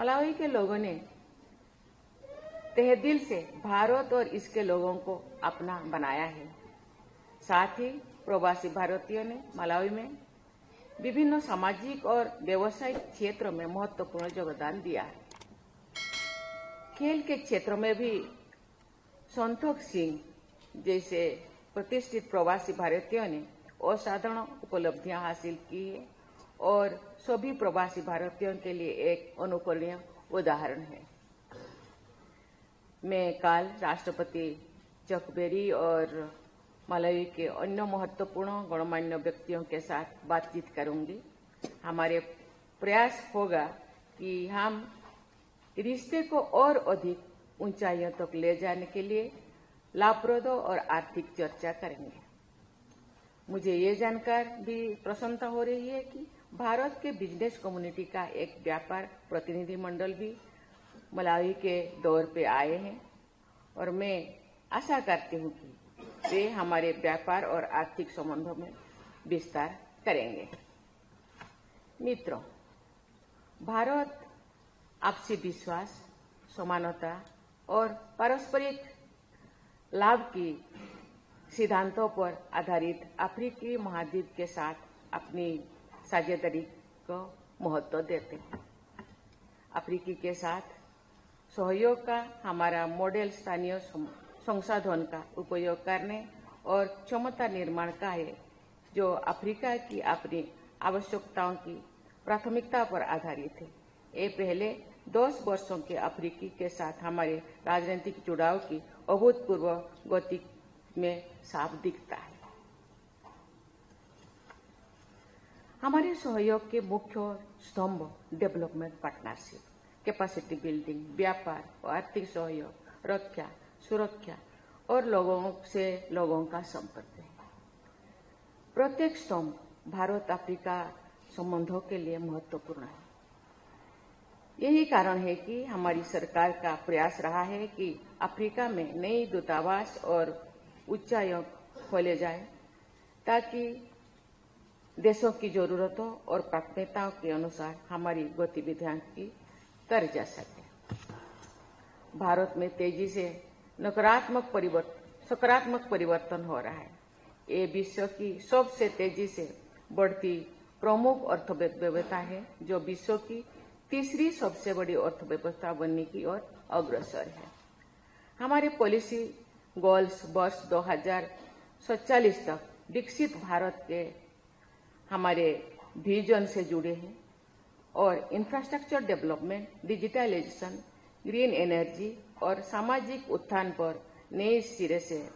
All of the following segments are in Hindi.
मलावी के लोगों ने तहे दिल से भारत और इसके लोगों को अपना बनाया है। साथ ही प्रवासी भारतीयों ने मलावी में विभिन्न सामाजिक और व्यवसायिक क्षेत्रों में महत्वपूर्ण योगदान दिया है। खेल के क्षेत्र में भी संतोष सिंह जैसे प्रतिष्ठित प्रवासी भारतीयों ने असाधारण उपलब्धियां हासिल की है और सभी प्रवासी भारतीयों के लिए एक अनुकरणीय उदाहरण है। मैं कल राष्ट्रपति चक बेरी और मलावी के अन्य महत्वपूर्ण गणमान्य व्यक्तियों के साथ बातचीत करूंगी। हमारे प्रयास होगा कि हम रिश्ते को और अधिक ऊंचाइयों तक ले जाने के लिए लाभप्रद और आर्थिक चर्चा करेंगे। मुझे ये जानकर भी प्रसन्नता हो रही है कि भारत के बिजनेस कम्युनिटी का एक व्यापार प्रतिनिधि मंडल भी मलावी के दौर पे आए हैं और मैं आशा करती हूँ कि वे हमारे व्यापार और आर्थिक संबंधों में विस्तार करेंगे। मित्रों, भारत आपसी विश्वास, समानता और पारस्परिक लाभ की सिद्धांतों पर आधारित अफ्रीकी महाद्वीप के साथ अपनी साझेदारी को महत्व देते हैं। अफ्रीकी के साथ सहयोग का हमारा मॉडल स्थानीय संसाधन का उपयोग करने और क्षमता निर्माण का है, जो अफ्रीका की अपनी आवश्यकताओं की प्राथमिकता पर आधारित है। ये पहले 10 वर्षों के अफ्रीकी के साथ हमारे राजनीतिक जुड़ाव की अभूतपूर्व गति में साफ दिखता है। हमारे सहयोग के मुख्य स्तंभ डेवलपमेंट पार्टनरशिप, कैपेसिटी बिल्डिंग, व्यापार और आर्थिक सहयोग, रक्षा, सुरक्षा और लोगों से लोगों का संपर्क है। प्रत्येक स्तंभ भारत अफ्रीका संबंधों के लिए महत्वपूर्ण है। यही कारण है कि हमारी सरकार का प्रयास रहा है कि अफ्रीका में नई दूतावास और उच्चायोग खोले जाए ताकि देशों की जरूरतों और प्राथमिकताओं के अनुसार हमारी गतिविधियां की कर जा सके। भारत में तेजी से सकारात्मक परिवर्तन हो रहा है। ये विश्व की सबसे तेजी से बढ़ती प्रमुख अर्थव्यवस्था है, जो विश्व की तीसरी सबसे बड़ी अर्थव्यवस्था बनने की ओर अग्रसर है। हमारे पॉलिसी गोल्स वर्ष 2047 तक विकसित भारत के हमारे विजन से जुड़े हैं और infrastructure development, digitalization, green energy और सामाजिक उत्थान पर नए सिरे से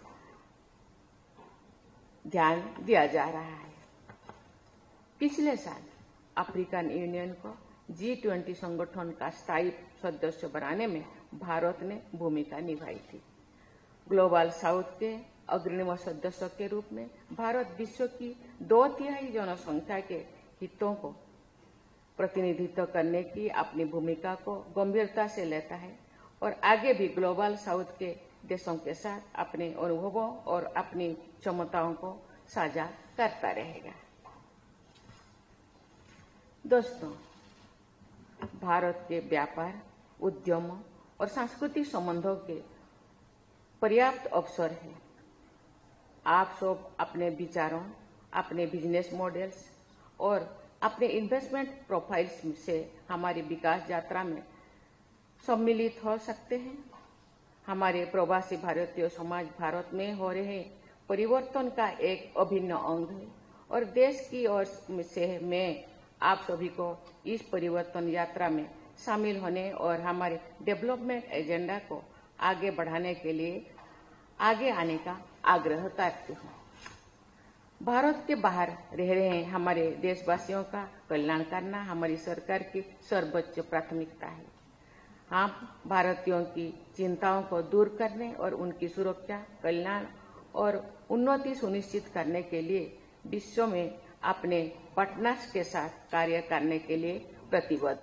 ध्यान दिया जा रहा है। पिछले साल अफ्रीकन यूनियन को G20 संगठन का स्थायी सदस्य बनाने में भारत ने भूमिका निभाई थी। ग्लोबल साउथ के अग्रणी सदस्य के रूप में भारत विश्व की 2/3 जनसंख्या के हितों को प्रतिनिधित्व करने की अपनी भूमिका को गंभीरता से लेता है और आगे भी ग्लोबल साउथ के देशों के साथ अपने अनुभवों और अपनी क्षमताओं को साझा करता रहेगा। दोस्तों, भारत के व्यापार, उद्यम और सांस्कृतिक संबंधों के पर्याप्त अवसर हैं। आप सब अपने विचारों, अपने बिजनेस मॉडल्स और अपने इन्वेस्टमेंट प्रोफाइल्स से हमारी विकास यात्रा में सम्मिलित हो सकते हैं। हमारे प्रवासी भारतीय समाज भारत में हो रहे परिवर्तन का एक अभिन्न अंग है और देश की ओर से मैं आप सभी को इस परिवर्तन यात्रा में शामिल होने और हमारे डेवलपमेंट एजेंडा को आगे बढ़ाने के लिए आगे आने का आग्रह करती हूँ। भारत के बाहर रह रहे हमारे देशवासियों का कल्याण करना हमारी सरकार की सर्वोच्च प्राथमिकता है। हम भारतीयों की चिंताओं को दूर करने और उनकी सुरक्षा, कल्याण और उन्नति सुनिश्चित करने के लिए विश्व में अपने पार्टनर्स के साथ कार्य करने के लिए प्रतिबद्ध